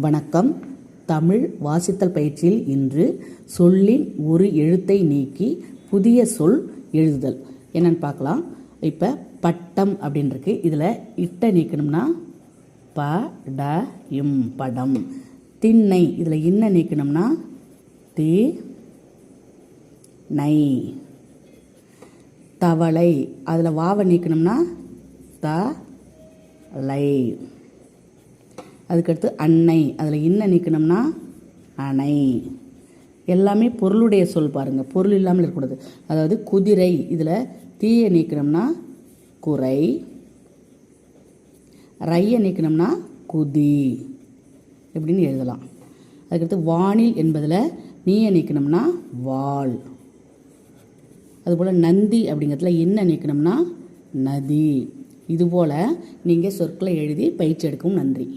வணக்கம். தமிழ் வாசித்தல் பயிற்சியில் இன்று சொல்லின் ஒரு எழுத்தை நீக்கி புதிய சொல் எழுதுதல் என்னன்னு பார்க்கலாம். இப்போ பட்டம் அப்படின்னு இருக்கு. இதில் இட்ட நீக்கணும்னா ப ட இம் படம். திண்ணை இதில் இன்ன நீக்கணும்னா தி நை. தவளை அதில் வாவை நீக்கணும்னா த லை. அதுக்கடுத்து அன்னை அதில் இன்ன நீக்கணும்னா அணை. எல்லாமே பொருளுடைய சொல் பாருங்கள், பொருள் இல்லாமல் இருக்கக்கூடாது. அதாவது குதிரை இதில் தீயை நீக்கணும்னா குறை, ரையை நீக்கணும்னா குதி இப்படின்னு எழுதலாம். அதுக்கடுத்து வானில் என்பதில் நீயை நீக்கணும்னா வால். அதுபோல் நந்தி அப்படிங்கிறதுல என்ன நீக்கணும்னா நதி. இதுபோல் நீங்கள் சொற்களை எழுதி பயிற்சி எடுக்கவும். நன்றி.